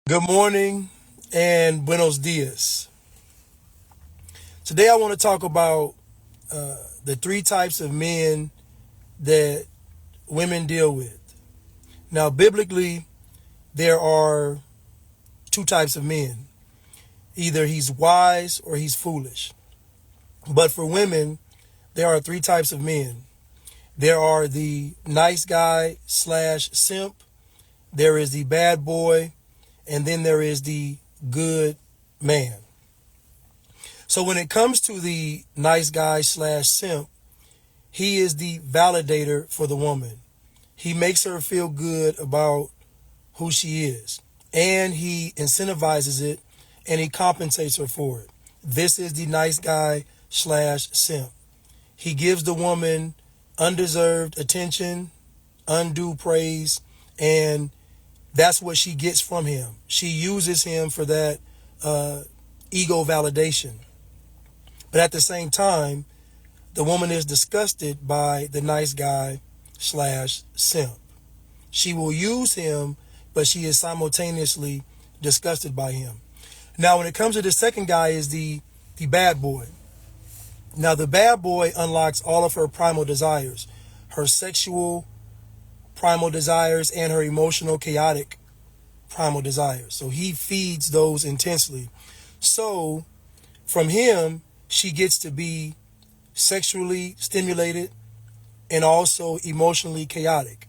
Good morning and buenos dias. Today I want to talk about the three types of men that women deal with. Now, biblically, there are two types of men. Either he's wise or he's foolish. But for women, there are three types of men. There are the nice guy slash simp. There is the bad boy. And then there is the good man. So when it comes to the nice guy slash simp, he is the validator for the woman. He makes her feel good about who she is. And he incentivizes it and he compensates her for it. This is the nice guy slash simp. He gives the woman undeserved attention, undue praise, and that's what she gets from him. She uses him for that ego validation. But at the same time, the woman is disgusted by the nice guy slash simp. She will use him, but she is simultaneously disgusted by him. Now, when it comes to the second guy is the bad boy. Now, the bad boy unlocks all of her primal desires, her sexual primal desires and her emotional, chaotic primal desires. So he feeds those intensely. So from him, she gets to be sexually stimulated and also emotionally chaotic.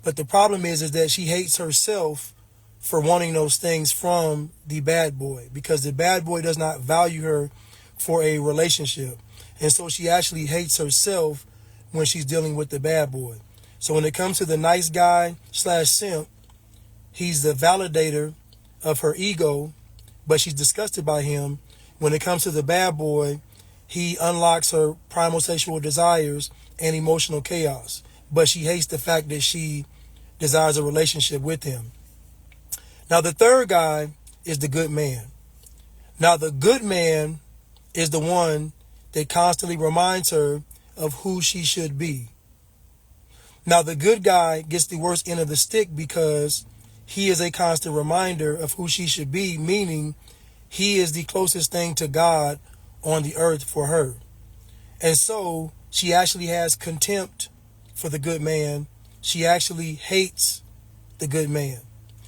But the problem is that she hates herself for wanting those things from the bad boy, because the bad boy does not value her for a relationship. And so she actually hates herself when she's dealing with the bad boy. So when it comes to the nice guy slash simp, he's the validator of her ego, but she's disgusted by him. When it comes to the bad boy, he unlocks her primal sexual desires and emotional chaos, but she hates the fact that she desires a relationship with him. Now, the third guy is the good man. Now, the good man is the one that constantly reminds her of who she should be. Now, the good guy gets the worst end of the stick because he is a constant reminder of who she should be, meaning he is the closest thing to God on the earth for her. And so she actually has contempt for the good man. She actually hates the good man.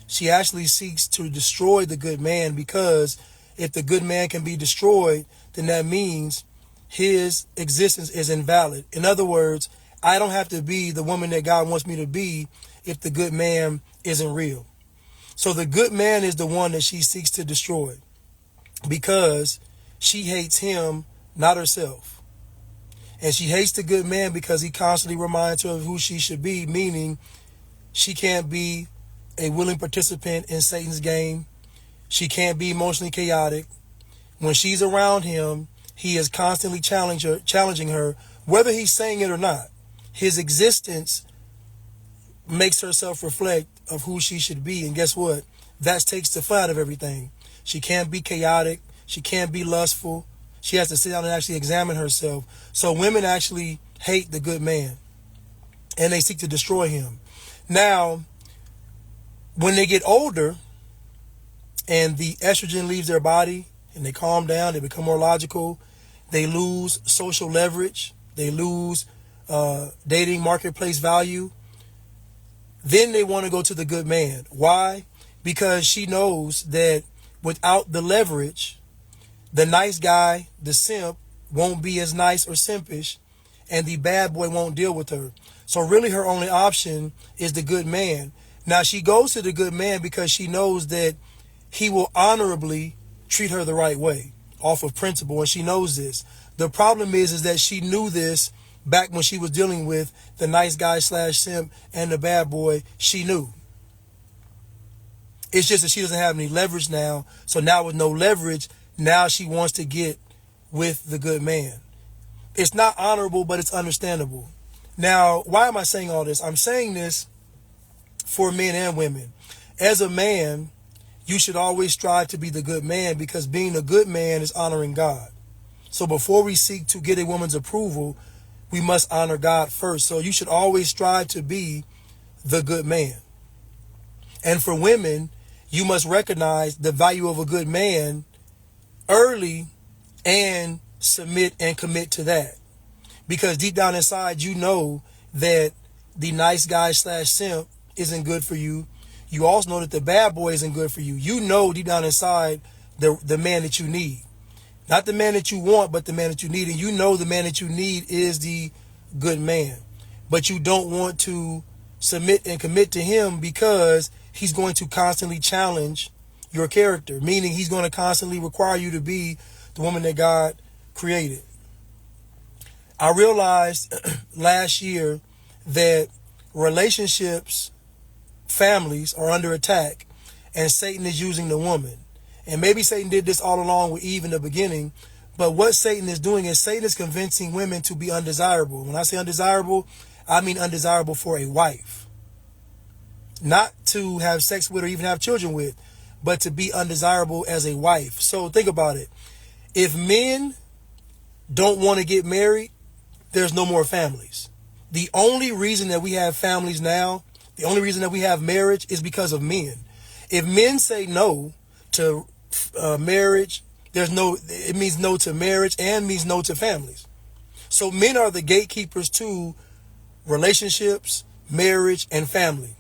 She actually seeks to destroy the good man, because if the good man can be destroyed, then that means his existence is invalid. In other words, I don't have to be the woman that God wants me to be if the good man isn't real. So the good man is the one that she seeks to destroy because she hates him, not herself. And she hates the good man because he constantly reminds her of who she should be, meaning she can't be a willing participant in Satan's game. She can't be emotionally chaotic. When she's around him, he is constantly challenging her, whether he's saying it or not. His existence makes her self-reflect of who she should be. And guess what? That takes the fun out of everything. She can't be chaotic. She can't be lustful. She has to sit down and actually examine herself. So women actually hate the good man, and they seek to destroy him. Now, when they get older and the estrogen leaves their body and they calm down, they become more logical, they lose social leverage, they lose dating marketplace value, then they want to go to the good man. Why? Because she knows that without the leverage, the nice guy, the simp, won't be as nice or simpish, and the bad boy won't deal with her. So really her only option is the good man. Now, she goes to the good man because she knows that he will honorably treat her the right way off of principle, and she knows this. The problem is that she knew this back when she was dealing with the nice guy slash simp and the bad boy. She knew. It's just that she doesn't have any leverage now. So now with no leverage, now she wants to get with the good man. It's not honorable, but it's understandable. Now, why am I saying all this? I'm saying this for men and women. As a man, you should always strive to be the good man, because being a good man is honoring God. So before we seek to get a woman's approval, we must honor God first. So you should always strive to be the good man. And for women, you must recognize the value of a good man early and submit and commit to that. Because deep down inside, you know that the nice guy / simp isn't good for you. You also know that the bad boy isn't good for you. You know deep down inside the man that you need. Not the man that you want, but the man that you need. And you know the man that you need is the good man. But you don't want to submit and commit to him because he's going to constantly challenge your character. Meaning he's going to constantly require you to be the woman that God created. I realized last year that relationships, families are under attack, and Satan is using the woman. And maybe Satan did this all along with Eve in the beginning, but what Satan is doing is Satan is convincing women to be undesirable. When I say undesirable, I mean undesirable for a wife. Not to have sex with or even have children with, but to be undesirable as a wife. So think about it. If men don't want to get married, there's no more families. The only reason that we have families now, the only reason that we have marriage is because of men. If men say no to marriage, it means no to marriage and means no to families. So men are the gatekeepers to relationships, marriage, and family.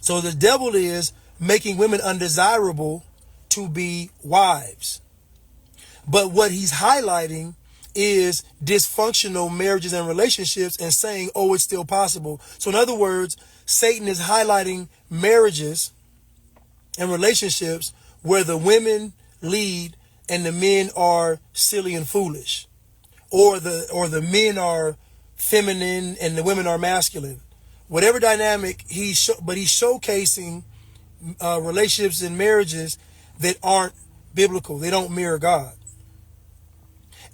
So the devil is making women undesirable to be wives. But what he's highlighting is dysfunctional marriages and relationships and saying, oh, it's still possible. So in other words, Satan is highlighting marriages and relationships where the women lead and the men are silly and foolish, or the men are feminine and the women are masculine. Whatever dynamic but he's showcasing relationships and marriages that aren't biblical. They don't mirror God.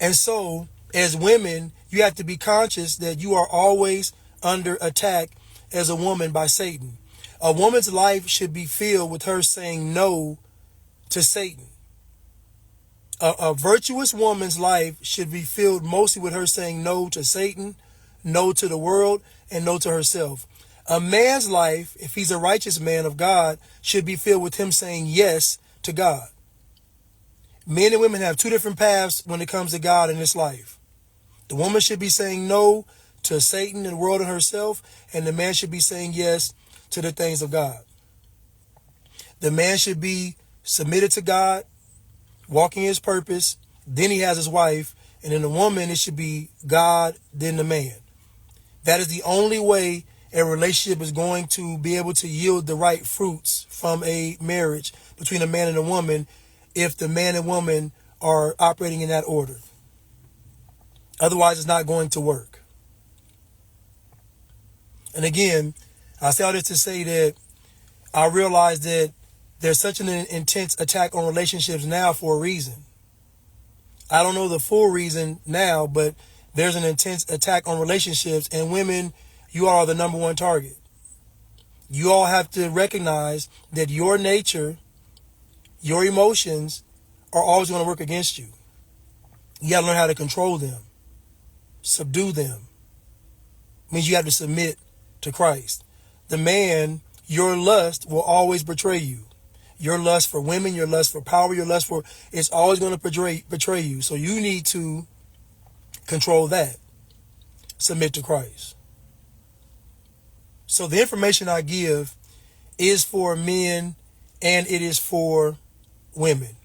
And so, as women, you have to be conscious that you are always under attack as a woman by Satan. A woman's life should be filled with her saying no to Satan. A virtuous woman's life should be filled mostly with her saying no to Satan, no to the world, and no to herself. A man's life, if he's a righteous man of God, should be filled with him saying yes to God. Men and women have two different paths when it comes to God in this life. The woman should be saying no to Satan and the world and herself, and the man should be saying yes to the things of God. The man should be submitted to God, walking his purpose, then he has his wife, and in the woman it should be God, then the man. That is the only way a relationship is going to be able to yield the right fruits from a marriage between a man and a woman, if the man and woman are operating in that order. Otherwise, it's not going to work. And again, I say all this to say that I realize that there's such an intense attack on relationships now for a reason. I don't know the full reason now, but there's an intense attack on relationships, and women, you all are the number one target. You all have to recognize that your nature, your emotions are always going to work against you. You got to learn how to control them, subdue them. It means you have to submit to Christ. The man, your lust will always betray you. Your lust for women, your lust for power, it's always going to betray you. So you need to control that. Submit to Christ. So the information I give is for men and it is for women.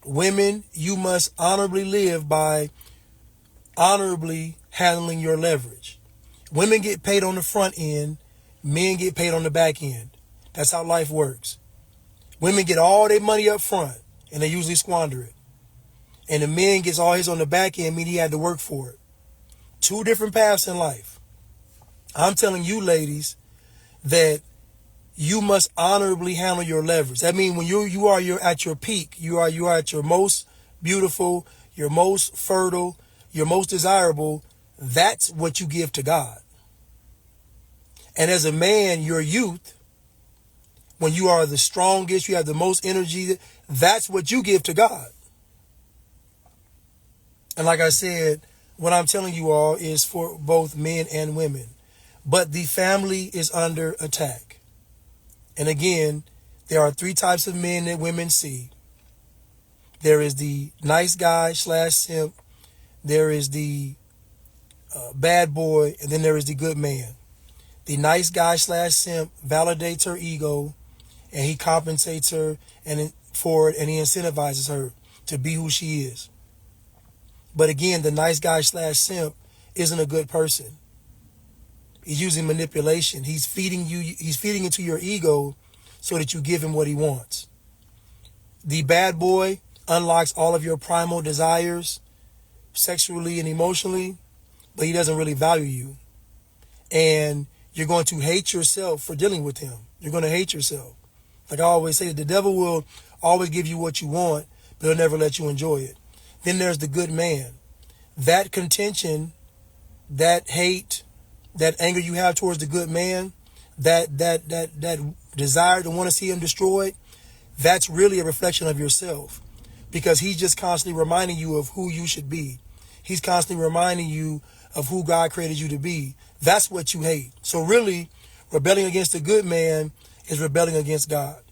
Women, you must honorably live by honorably handling your leverage. Women get paid on the front end, men get paid on the back end. That's how life works. Women get all their money up front and they usually squander it. And the man gets all his on the back end, meaning he had to work for it. Two different paths in life. I'm telling you, ladies, that you must honorably handle your leverage. That means when you're at your peak, you are at your most beautiful, your most fertile, your most desirable. That's what you give to God. And as a man, your youth, when you are the strongest, you have the most energy, that's what you give to God. And like I said, what I'm telling you all is for both men and women. But the family is under attack. And again, There are three types of men that women see. There is the nice guy / simp. There is the bad boy, and then there is the good man. The nice guy / simp validates her ego, and he compensates her for it, and he incentivizes her to be who she is. But again, the nice guy / simp isn't a good person. He's using manipulation. He's feeding into your ego so that you give him what he wants. The bad boy unlocks all of your primal desires, sexually and emotionally, but he doesn't really value you. And you're going to hate yourself for dealing with him. You're going to hate yourself. Like I always say, the devil will always give you what you want, but he'll never let you enjoy it. Then there's the good man. That contention, that hate, that anger you have towards the good man, that desire to want to see him destroyed, that's really a reflection of yourself, because he's just constantly reminding you of who you should be. He's constantly reminding you of who God created you to be. That's what you hate. So really, rebelling against the good man is rebelling against God.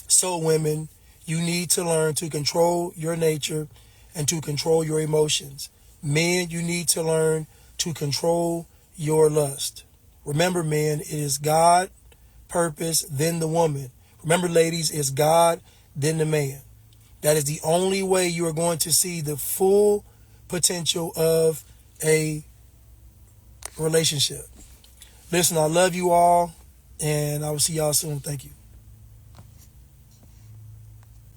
So women, you need to learn to control your nature and to control your emotions. Men, you need to learn to control your lust. Remember, men, it is God, purpose, then the woman. Remember, ladies, it's God, then the man. That is the only way you are going to see the full potential of a relationship. Listen, I love you all, and I will see y'all soon. Thank you.